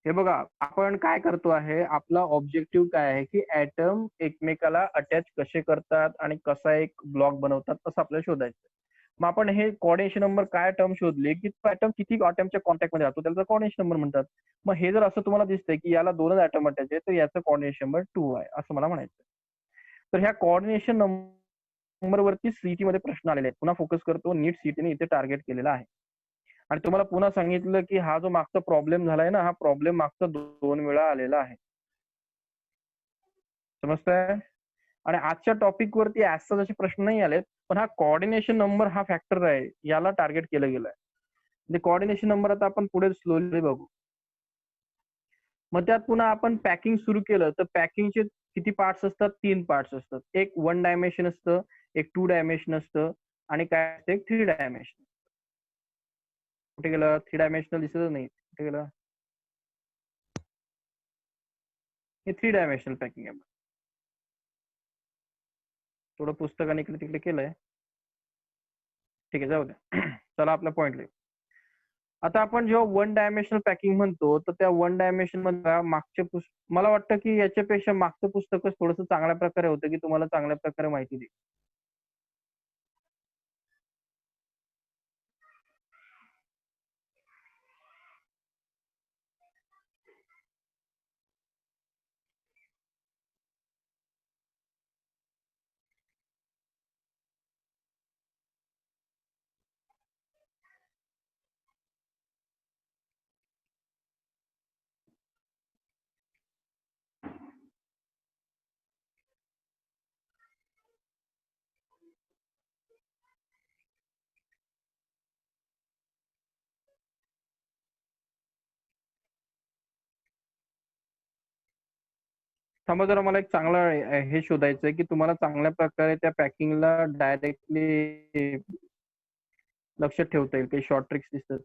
हे बघा, आपण काय करतो आहे, आपला ऑब्जेक्टिव्ह काय आहे की ऍटम एकमेकाला अटॅच कसे करतात आणि कसा एक ब्लॉक बनवतात असं आपल्याला शोधायचं. मग आपण हे कोऑर्डिनेशन नंबर काय टर्म शोधली की तो ऍटम किती ऍटमच्या कॉन्टॅक्ट मध्ये राहतो त्याचा कोऑर्डिनेशन नंबर म्हणतात. मग हे जर असं तुम्हाला दिसतंय की याला 2च ऍटम अटॅच आहे तर याचं कोऑर्डिनेशन नंबर 2 आहे असं मला म्हणायचं. तर ह्या कोऑर्डिनेशन नंबरवरती सीईटी मध्ये प्रश्न आलेले आहेत. पुन्हा फोकस करतो, नीट सीईटीने इथे टार्गेट केलेला आहे. आणि तुम्हाला पुन्हा सांगितलं की हा जो मागचा प्रॉब्लेम झालाय ना, हा प्रॉब्लेम मागचा 2 वेळा आलेला आहे. समजतंय? आणि आजच्या टॉपिक वरती ऍज असे प्रश्न नाही आलेत, पण हा कोऑर्डिनेशन नंबर हा फॅक्टर आहे, याला टार्गेट केलं गेलंय. म्हणजे कोऑर्डिनेशन नंबर आता आपण पुढे स्लोली बघू. मग त्यात पुन्हा आपण पॅकिंग सुरू केलं तर पॅकिंगचे किती पार्ट्स असतात? 3 पार्ट्स असतात. एक 1 डायमेन्शन असतं, एक 2 डायमेन्शन असतं आणि काय असतं, एक 3 डायमेन्शन. कुठे गेलं? 3 डायमेन्शनल दिसतच नाही. कुठे गेलं? हे 3 डायमेन्शनल पॅकिंग आहे. थोडं पुस्तकाने इकडे तिकडे केलंय. ठीक आहे, जाऊ द्या. चला आपला पॉइंट लिहू. आता आपण जेव्हा 1 डायमेन्शनल पॅकिंग म्हणतो तर त्या 1 डायमेन्शन मध्ये मागचे मला वाटतं की याच्यापेक्षा मागचं पुस्तकच थोडंसं चांगल्या प्रकारे होतं की तुम्हाला चांगल्या प्रकारे माहिती देईल. थांबा जरा, मला एक चांगला हे शोधायचं आहे की तुम्हाला चांगल्या प्रकारे त्या पॅकिंगला डायरेक्टली लक्षात ठेवता येईल. काही शॉर्ट ट्रिक्स दिसतात.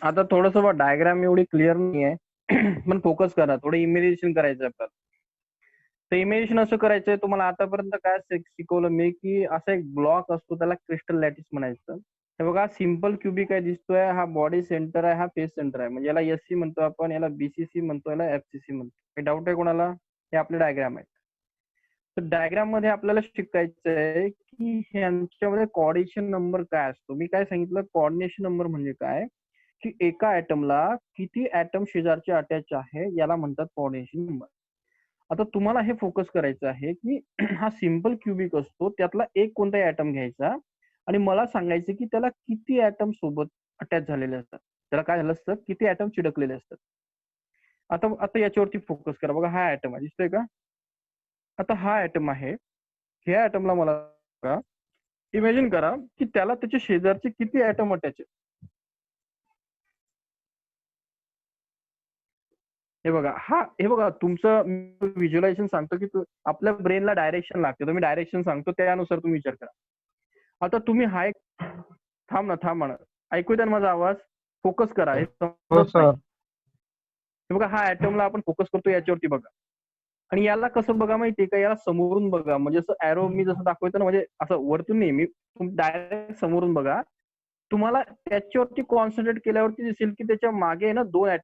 आता थोडंसं डायग्राम एवढी क्लिअर नाही आहे. पण फोकस करा, थोडं इमेजिनेशन करायचं आपल्याला. तर इमेजिनेशन असं करायचंय, तुम्हाला आतापर्यंत काय शिकवलं मी की असा एक ब्लॉक असतो त्याला क्रिस्टल लॅटिस म्हणायचं. हे बघा, सिम्पल क्यूबिक काय दिसतोय, हा बॉडी सेंटर आहे, हा फेस सेंटर आहे. म्हणजे याला एससी म्हणतो आपण, याला बीसीसी म्हणतो, याला एफसीसी म्हणतो. काही डाऊट आहे कोणाला? हे आपले डायग्राम आहे. तर डायग्राम मध्ये आपल्याला शिकायचं आहे की ह्यांच्यामध्ये कोऑर्डिनेशन नंबर काय असतो. मी काय सांगितलं, कोऑर्डिनेशन नंबर म्हणजे काय की एका ऍटमला किती ऍटम शेजारचे अटॅच आहे याला म्हणतात कोऑर्डिनेशन नंबर. आता तुम्हाला हे फोकस करायचं आहे की हा सिम्पल क्यूबिक असतो, त्यातला एक कोणताही ऍटम घ्यायचा आणि मला सांगायचं की त्याला किती ऍटम सोबत अटॅच झालेले असतात. त्याला काय झालं असतं, किती ऍटम चिडकलेले असतात. आता आता याच्यावरती फोकस करा. बघा, हा ऍटम आहे, दिसतोय का? आता हा ऍटम आहे, ह्या ऍटमला मला इमॅजिन करा की त्याला त्याच्या शेजारचे किती ऍटम अटॅच आहेत. हे बघा तुमचं व्हिज्युअलायझेशन सांगतो की आपल्या ब्रेनला डायरेक्शन लागते. तुम्ही डायरेक्शन सांगतो त्यानुसार तुम्ही विचार करा. आता तुम्ही हा एक थांब ना, ऐकू येत माझा आवाज? फोकस करा. हे हो समजत नाही. सर. हे बघा, हा ऍटमला आपण फोकस करतो याच्यावरती बघा. आणि याला कसं बघा माहितीये का, याला समोरून बघा. म्हणजे असं अॅरो मी जसं दाखवतो ना, म्हणजे असं वरतून नाही, मी डायरेक्ट समोरून बघा. तुम्हाला त्याच्यावरती कॉन्सन्ट्रेट केल्यावरती दिसेल की त्याच्या मागे आहे ना 2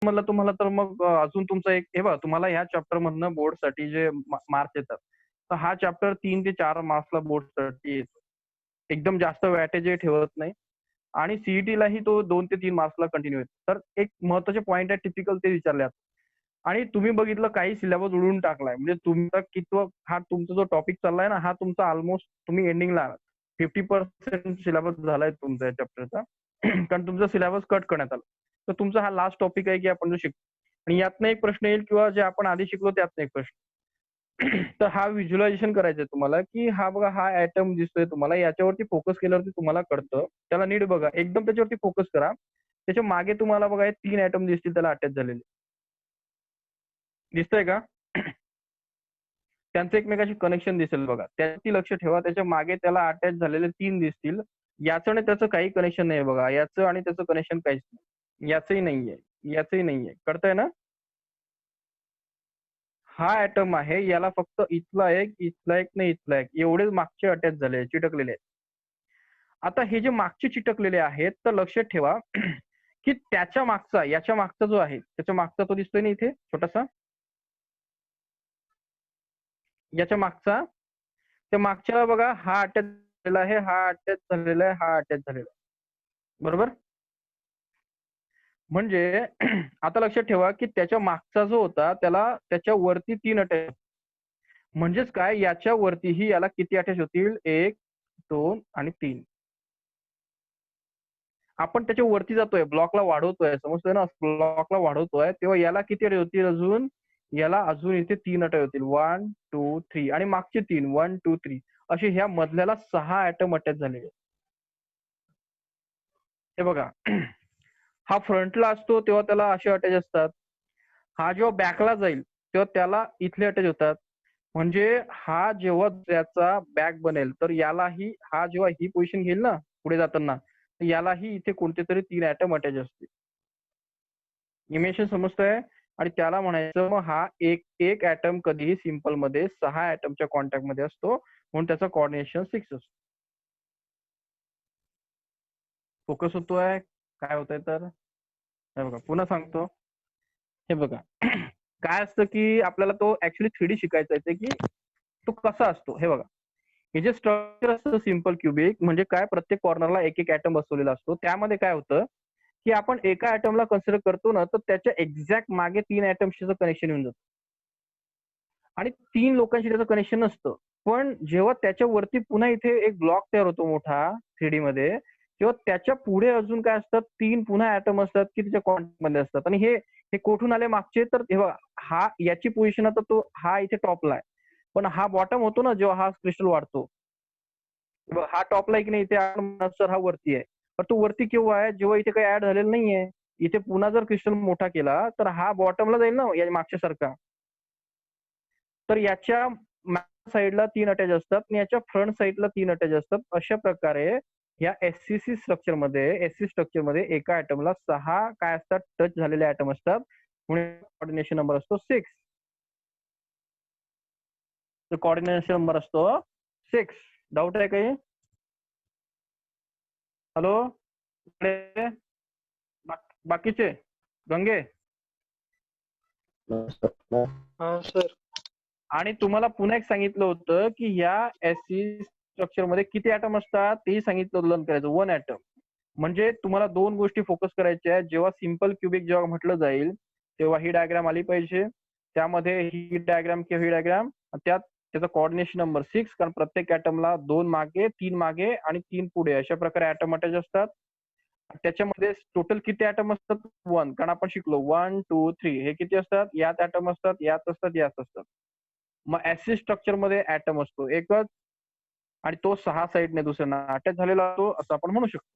म्हणलं तुम्हाला तर मग अजून तुमचा एक हे बघा तुम्हाला ह्या चॅप्टर मधनं बोर्डसाठी जे मार्क्स येतात तर हा चॅप्टर 3 ते 4 मार्क्सला बोर्डसाठी येतो. एकदम जास्त वेटेज ठेवत नाही आणि सीईटीलाही तो 2 ते 3 मार्क्सला कंटिन्यू येतो. तर एक महत्त्वाचे पॉईंट आहे टिपिकल ते विचारले जातात. आणि तुम्ही बघितलं काही सिलेबस उडवून टाकलाय म्हणजे तुमचा कितवा हा तुमचा जो टॉपिक चाललाय ना हा तुमचा ऑलमोस्ट तुम्ही एंडिंगला 50% सिलेबस झालाय तुमचा या चॅप्टरचा कारण तुमचा सिलेबस कट करण्यात आला. तर तुमचा हा लास्ट टॉपिक आहे की आपण जो शिकतो आणि यातनं एक प्रश्न येईल किंवा जे आपण आधी शिकलो त्यातनं एक प्रश्न. तर हा व्हिज्युअलायझेशन करायचं आहे तुम्हाला की हा बघा हा ऍटम दिसतोय तुम्हाला याच्यावरती फोकस केल्यावरती तुम्हाला कळतं. त्याला नीट बघा एकदम त्याच्यावरती फोकस करा. त्याच्या मागे तुम्हाला बघा हे 3 ऍटम दिसतील त्याला अटॅच झालेले. दिसतंय का? त्यांचं एकमेकाशी कनेक्शन दिसेल बघा. त्याची लक्ष ठेवा. त्याच्या मागे त्याला अटॅच झालेले 3 दिसतील. याचं आणि त्याचं काही कनेक्शन नाही बघा. याचं आणि त्याचं कनेक्शन काहीच नाही. याचंही नाहीये. याचंही नाहीये. कळतंय ना? हा ऍटम आहे. याला फक्त इथला एक, इथला एक नाही इथला एक एवढेच मागचे अटॅच झाले चिटकलेले आहेत. आता हे जे मागचे चिटकलेले आहेत तर लक्षात ठेवा की त्याच्या मागचा याच्या मागचा जो आहे त्याच्या मागचा तो दिसतोय ना इथे छोटासा याच्या मागचा त्या मागच्याला बघा हा अटॅच झालेला आहे हा अटॅच झालेला आहे हा अटॅच झालेला आहे बरोबर म्हणजे आता लक्षात ठेवा की त्याच्या मागचा जो होता त्याला त्याच्या वरती 3 अटॅच म्हणजेच काय याच्या वरतीही याला किती अटॅच होतील 1 2 आणि 3 आपण त्याच्या वरती जातोय ब्लॉकला वाढवतोय समजतोय ना ब्लॉकला वाढवतोय तेव्हा याला किती अटॅच होतील अजून याला अजून इथे 3 अटॅच होतील 1 2 3 आणि मागचे 3 1 2 3 असे ह्या मधल्याला 6 ऍटम अटॅच झालेले हे बघा हा फ्रंटला असतो तेव्हा त्याला असे अटॅच असतात हा जेव्हा बॅकला जाईल तेव्हा त्याला इथले अटॅच होतात म्हणजे हा जेव्हा त्याचा बॅक बनेल तर यालाही हा जेव्हा ही पोझिशन घेईल ना पुढे जाताना यालाही इथे कोणते तरी 3 ऍटम अटॅच असतील इमेशन समजतंय आणि त्याला म्हणायचं मग हा एक एक ऍटम कधीही सिम्पल मध्ये 6 ऍटमच्या कॉन्टॅक्ट मध्ये असतो म्हणून त्याचा कोऑर्डिनेशन 6 असतो फोकस होतोय काय होतंय तर हे बघा पुन्हा सांगतो हे बघा काय असतं की आपल्याला तो ऍक्च्युली 3D शिकायचा आहे की तो कसा असतो हे बघा हे जे स्ट्रक्चर असतं सिम्पल क्युबिक म्हणजे काय प्रत्येक कॉर्नरला एक एक ऍटम बसवलेला असतो त्यामध्ये काय होतं की आपण एका ऍटमला कन्सिडर करतो ना तर त्याच्या एक्झॅक्ट मागे 3 ऍटमशी कनेक्शन येऊन जातं आणि 3 लोकांशी त्याचं कनेक्शन नसतं पण जेव्हा त्याच्या वरती पुन्हा इथे एक ब्लॉक तयार होतो मोठा 3D मध्ये तेव्हा त्याच्या पुढे अजून काय असतात 3 पुन्हा ऍटम असतात की त्याच्या कॉन्टॅक्ट मध्ये असतात आणि हे हे कोठून आले मागचे तर तेव्हा हा याची पोझिशन आता तो हा इथे टॉपला आहे पण हा बॉटम होतो ना जेव्हा हा क्रिस्टल वाढतो हा टॉपला आहे की नाही इथे सर हा वरती आहे पण तो वरती केव्हा आहे जेव्हा इथे काही ऍड झालेलं नाहीये इथे पुन्हा जर क्रिस्टल मोठा केला तर हा बॉटमला जाईल ना या मागच्या सारखा तर याच्या साईडला 3 अटॅच असतात आणि याच्या फ्रंट साईडला 3 अटॅच असतात अशा प्रकारे या एससीसी स्ट्रक्चर मध्ये एका ऍटमला 6 काय असतात टच झालेले ऍटम असतात म्हणून कोऑर्डिनेशन नंबर असतो 6 तर कोऑर्डिनेशन नंबर असतो 6 डाऊट आहे काही हॅलो बाकीचे गंगे हा सर आणि तुम्हाला पुन्हा एक सांगितलं होतं की या एससी स्ट्रक्चर मध्ये किती ऍटम असतात तेही सांगितलं लर्न करायचं 1 ऍटम म्हणजे तुम्हाला 2 गोष्टी फोकस करायच्या आहेत जेव्हा सिम्पल क्युबिक जेव्हा म्हटलं जाईल तेव्हा ही डायग्राम आली पाहिजे त्यामध्ये ही डायग्राम किंवा ही डायग्राम त्यात त्याचा कोऑर्डिनेशन नंबर 6 कारण प्रत्येक ऍटमला 2 मागे 3 मागे आणि 3 पुढे अशा प्रकारे ऍटम अटॅच असतात त्याच्यामध्ये टोटल किती ऍटम असतात 1 कारण आपण शिकलो 1 2 3 हे किती असतात यात ऍटम असतात यात असतात यात असतात मग ऍसिड स्ट्रक्चर मध्ये ऍटम असतो एकच आणि तो 6 साईडने दुसऱ्यांना अटॅच झालेला असतो असं आपण म्हणू शकतो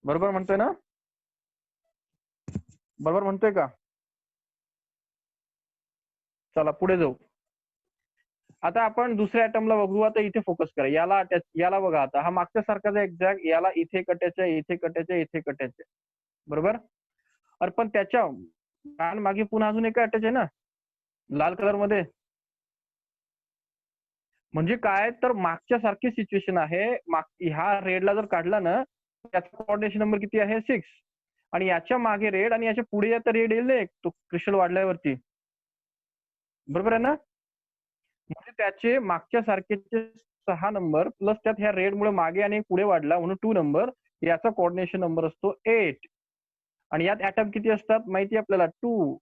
बरोबर म्हणतोय ना बरोबर म्हणतोय का चला पुढे जाऊ आता आपण दुसऱ्या ऍटमला बघू आता इथे फोकस करा याला अटॅच याला बघा आता हा मागच्या सारखाच एक्झॅक्ट याला इथे कटायचं इथे कटायचं इथे कटायचं बरोबर अरे पण त्याच्या मागे पुन्हा अजून एक अटॅच आहे ना लाल कलर मध्ये म्हणजे काय तर मागच्या सारखी सिच्युएशन आहे. ह्या रेडला जर काढला ना त्याचा कोऑर्डिनेशन नंबर किती आहे 6 आणि याच्या मागे रेड आणि याच्या पुढे आता रेड येईल एक तो क्रिस्टल वाढल्यावरती. बरोबर आहे ना? म्हणजे त्याचे मागच्या सारखेचे 6 नंबर प्लस त्यात ह्या रेड मुळे मागे आणि पुढे वाढला म्हणून 2 नंबर. याचा कोऑर्डिनेशन नंबर असतो 8 आणि यात ऍटम किती असतात माहिती आपल्याला 2.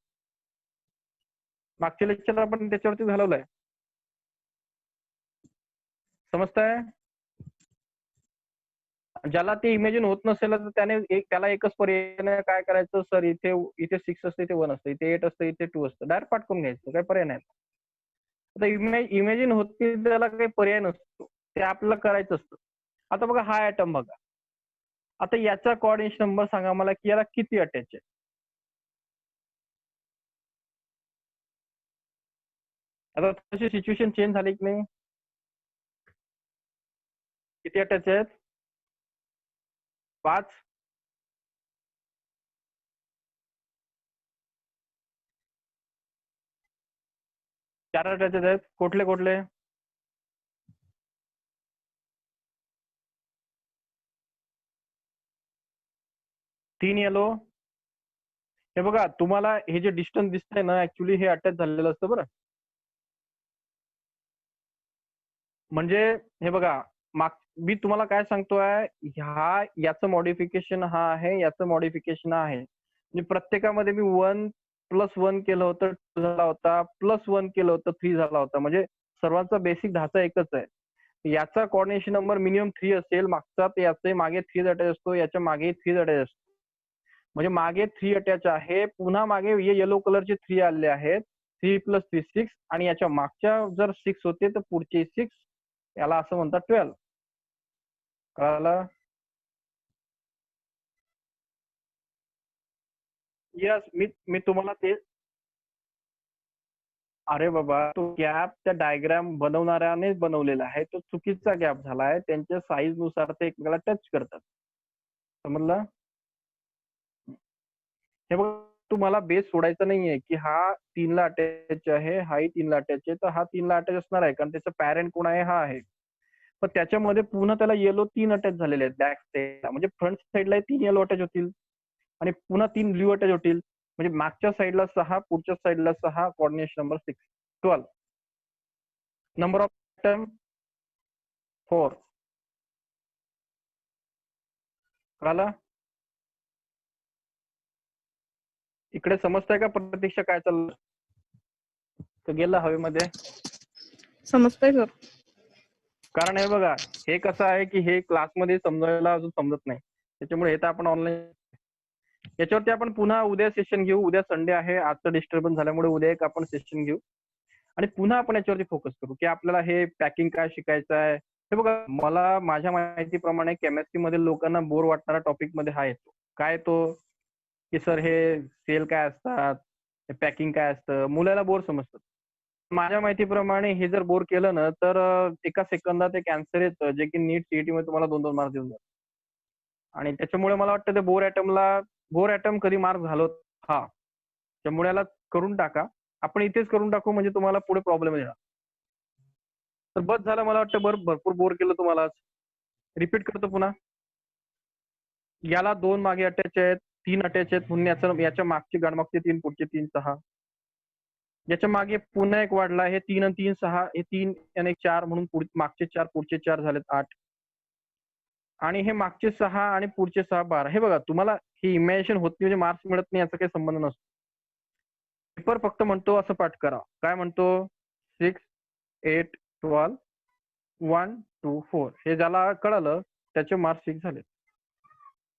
मागच्या लेक्चर आपण त्याच्यावरती घालवलंय. समजतंय? ज्याला ते इमॅजिन होत नसेल तर त्याला एकच पर्याय काय करायचं सर इथे 6 असतं इथे 1 असतं इथे 8 असतं इथे 2 असतं डायरेक्ट पाठ करून घ्यायचं काही पर्याय नाही. आता इमॅजिन होत नाही त्याला काही पर्याय नसतो ते आपल्याला करायचं असतं. आता बघा हा ऍटम बघा. आता याचा कोऑर्डिनेशन नंबर सांगा मला की याला किती अटॅच आहे. आता तशी सिच्युएशन चेंज झाली की नाही. किती अटॅच आहेत 5. चार अटॅच आहेत कुठले कुठले. तीन येलो. हे बघा तुम्हाला हे जे डिस्टन्स दिसतंय ना ऍक्च्युली हे अटॅच झालेलं असतं बरं. म्हणजे हे बघा मी तुम्हाला काय सांगतोय याचं मॉडिफिकेशन हा आहे याचं मॉडिफिकेशन आहे. म्हणजे प्रत्येकामध्ये मी 1+1 केलं होतं 2 झाला होता +1 केलं होतं 3 झाला होता. म्हणजे सर्वांचा बेसिक ढाचा एकच आहे. याचा कोऑर्डिनेशन नंबर मिनिमम 3 असेल मागचा याचे मागे 3 अटॅच असतो याच्या मागे 3 अटॅच असतो. म्हणजे मागे 3 अटॅच आहे पुन्हा मागे येलो कलरचे 3 आलेले आहेत 3 + 3 6 आणि याच्या मागच्या जर 6 होते तर पुढचे 6 याला असं म्हणतात 12. कळालं? यस मी तुम्हाला ते अरे बाबा तो गॅप त्या डायग्राम बनवणाऱ्यानेच बनवलेला आहे तो चुकीचा गॅप झाला आहे. त्यांच्या साईज नुसार ते एकमेकाला टच करतात. समजलं? हे बघ तुम्हाला बेस सोडायचा नाहीये की हा 3 ला अटॅच आहे हाही 3 ला अटॅच आहे तर हा 3 ला अटॅच असणार आहे कारण त्याचा पॅरेंट कोण आहे हा आहे. पण त्याच्यामध्ये पुन्हा त्याला येलो 3 अटॅच झालेले आहेत बॅक साईडला म्हणजे फ्रंट साईडला 3 येलो अटॅच होतील आणि पुन्हा 3 ब्ल्यू अटॅच होतील. म्हणजे मागच्या साईडला 6 पुढच्या साईडला 6 coordination number 6 12. Number of atom 4. कळालं? इकडे समजतंय का प्रतीक्षा काय चाललं? तर गेलं हवेमध्ये. समजतंय सर. कारण हे बघा हे कसं आहे की हे क्लासमध्ये समजायला अजून समजत नाही त्याच्यामुळे हे तर आपण ऑनलाईन याच्यावरती आपण पुन्हा उद्या सेशन घेऊ. उद्या संडे आहे आजचं डिस्टर्बन्स झाल्यामुळे उद्या एक आपण सेशन घेऊ आणि पुन्हा आपण याच्यावरती फोकस करू की आपल्याला हे पॅकिंग काय शिकायचं आहे. हे बघा मला माझ्या माहितीप्रमाणे केमिस्ट्री मधील लोकांना बोर वाटणारा टॉपिक मध्ये हा येतो. काय तो की सर हे सेल काय असतात पॅकिंग काय असतं मुलाला बोर समजतं. माझ्या माहितीप्रमाणे हे जर बोर केलं ना तर एका सेकंदात एक आन्सर येतं जे की नीट सीईटी मध्ये तुम्हाला 2-2 मार्क्स देऊन जातं. आणि त्याच्यामुळे मला वाटतं ते बोर ॲटम कधी मार्क झालो हा त्यामुळे याला करून टाका. आपण इथेच करून टाकू म्हणजे तुम्हाला पुढे प्रॉब्लेम येणार. तर बस झालं मला वाटतं भरपूर बोर केलं तुम्हाला आज. रिपीट करतो पुन्हा. याला 2 मागे अटॅच आहेत 3 अटॅच आहेत पुन्हा याच्या मागचे गाडमागचे 3 पुढचे 3 6 याच्या मागे पुन्हा एक वाढला हे 3 आणि 3 6 हे 3 आणि 4 म्हणून मागचे 4 पुढचे 4 झालेत 8 आणि हे मागचे 6 आणि पुढचे 6 12. हे बघा तुम्हाला हे इमॅजिनेशन होत नाही म्हणजे मार्क्स मिळत नाही याचा काही संबंध नसतो. पेपर फक्त म्हणतो असं पाठ करा. काय म्हणतो 6 8 12 1 2 4 हे ज्याला कळालं त्याचे मार्क्स 6 झाले.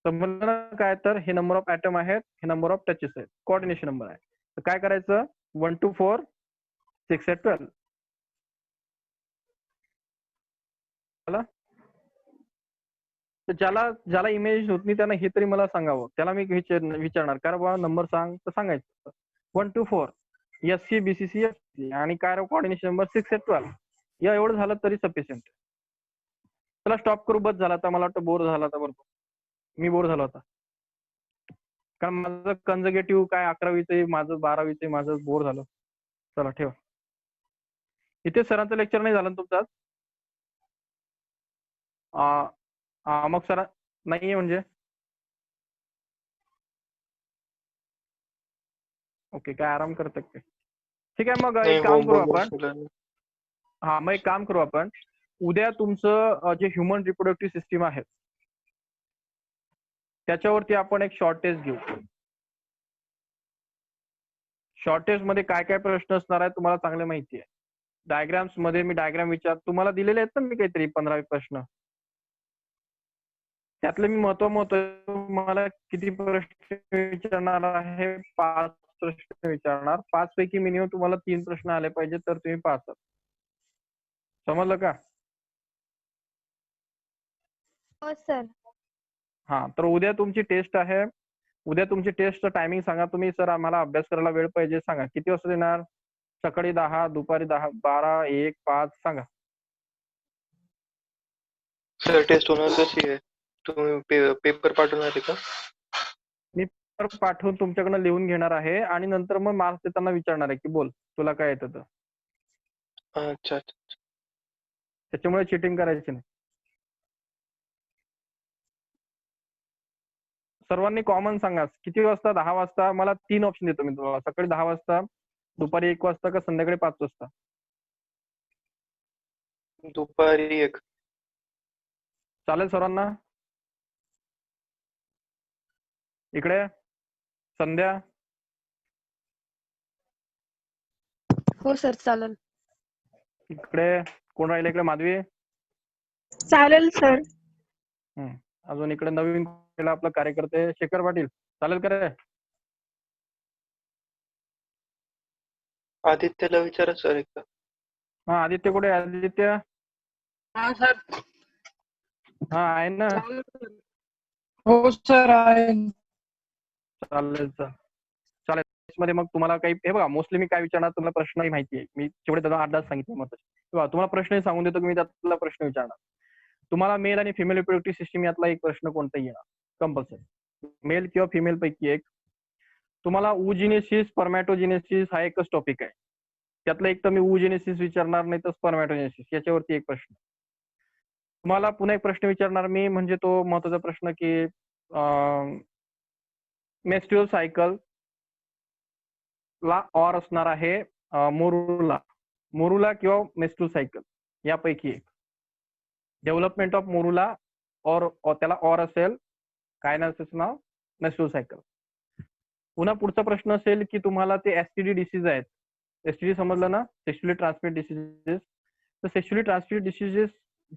समजलं काय तर हे नंबर ऑफ ॲटम आहेत हे नंबर ऑफ टचेस आहेत कोऑर्डिनेशन नंबर आहे. तर काय करायचं 1 to 4 6 at 12. तर ज्याला इमेज होत नाही त्यानं हे तरी मला सांगावं. त्याला मी विचारणार कारण बाबा नंबर सांग तर सांगायचं 1 to 4 SC BCC FC आणि काय कोऑर्डिनेशन नंबर 6 at 12. या एवढं झालं तरी सफिशियंट. चला स्टॉप करू. बस झाला आता मला वाटतं बोर झाला आता बरोबर. मी बोर झालो होता कारण माझं कन्झर्गेटिव्ह काय 11वीचं माझं 12वीचं माझं बोर झालं. चला ठेवा. इथे सरांचं लेक्चर नाही झालं तुमचं आज. मग सर नाहीये म्हणजे ओके, काय आराम करतात काय? ठीक आहे, मग नाही एक काम करू होमवर्क आपण. नसेल. हा, मग एक काम करू आपण. उद्या तुमचं जे ह्युमन रिप्रोडक्टिव्ह सिस्टीम आहे त्याच्यावरती आपण एक शॉर्ट टेस्ट घेऊ. शॉर्ट टेस्ट मध्ये काय काय प्रश्न असणार आहे तुम्हाला चांगले माहिती आहे. डायग्राम्स मध्ये मी डायग्राम तुम्हाला दिलेले आहेत ना मी काहीतरी 15 प्रश्न. त्यातले मी महत्व मला किती प्रश्न विचारणार आहे? 5 प्रश्न विचारणार. 5 पैकी मिनिमम तुम्हाला 3 प्रश्न आले पाहिजे तर तुम्ही पास आहात. समजलं का? हो सर. हा, तर उद्या तुमची टेस्ट आहे. उद्या तुमची टेस्टचं टायमिंग सांगा तुम्ही. सर आम्हाला अभ्यास करायला वेळ पाहिजे सांगा. किती वाजता देणार? सकाळी 10, दुपारी 10, 12, 1, 5 सांगा. सर टेस्ट होणार कशी आहे? तुम्ही पेपर पाठवणार आहे का? मी पेपर पाठवून तुमच्याकडनं लिहून घेणार आहे आणि नंतर मग मार्क्स देताना विचारणार आहे की बोल तुला काय येतं तर. अच्छा अच्छा. त्याच्यामुळे चिटिंग करायची नाही. सर्वांनी कॉमन सांगा. किती वाजता? 10 वाजता. मला 3 ऑप्शन देतो मी तुम्हाला. सकाळी 10 वाजता, दुपारी 1 वाजता का संध्याकाळी 5 वाजता? दुपारी 1. चालेल सर्वांना? इकडे संध्या. हो सर चालेल. इकडे कोण राहिले? इकडे माधवी. चालेल सर. अजून इकडे नवीन केला आपला कार्यकर्ते शेखर पाटील. चालेल का रे? आदित्यला विचारा सर एकदा. हा, आदित्य कुठे आहे? आदित्य. हा सर. हा, आहे ना? हो सर आहे. चालेल चालेल. मध्ये मग तुम्हाला काही हे बघा, मोस्टली मी काय विचारणार तुम्हाला प्रश्नही माहिती आहे. मी तेवढे त्याचा अंदाज सांगितले मग तेव्हा तुम्हाला प्रश्नही सांगून देतो की मी त्यातला प्रश्न विचारणार. तुम्हाला मेल आणि फिमेल रिप्रोडक्टिव्ह सिस्टीम यातला एक प्रश्न कोणताही येणार कंपल्सरी. मेल किंवा फिमेल पैकी एक. तुम्हाला oogenesis स्पर्मॅटोजेनेसिस हा एकच टॉपिक आहे. त्यातला एक तर मी oogenesis विचारणार नाही तर स्पर्मॅटोजेनेसिस याच्यावरती एक प्रश्न. तुम्हाला पुन्हा एक प्रश्न विचारणार मी, म्हणजे तो महत्वाचा प्रश्न की मेन्स्ट्रुअल सायकल ला ऑर असणार आहे मोरुला किंवा मेन्स्ट्रुअल सायकल यापैकी एक. डेव्हलपमेंट ऑफ मोरुला और त्याला ऑर असेल, काय ना त्याचं नाव मेन्स्ट्रुअल सायकल. पुन्हा पुढचा प्रश्न असेल की तुम्हाला ते एसटीडी डिसीज आहेत. एसटीडी समजलं ना? Sexually transmit diseases. तर सेक्शुअली ट्रान्समिट डिसीजेस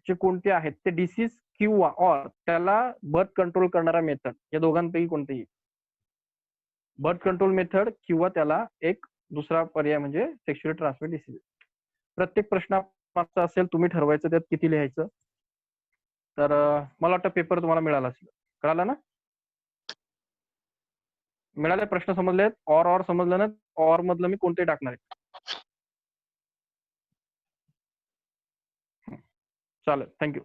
जे कोणते आहेत ते डिसीज किंवा ऑर त्याला बर्थ कंट्रोल करणारा मेथड या दोघांपैकी कोणतेही. बर्थ कंट्रोल मेथड किंवा त्याला एक दुसरा पर्याय म्हणजे सेक्शुअली ट्रान्समिट डिसीज. प्रत्येक प्रश्नामागचा असेल, तुम्ही ठरवायचं त्यात किती लिहायचं. तर मला वाटतं पेपर तुम्हाला मिळाला असेल. कळाला ना? मिळाले? प्रश्न समजलेत? ऑर समजलं ना? ऑर मधलं मी कोणते टाकणार आहे. चालेल, थँक्यू.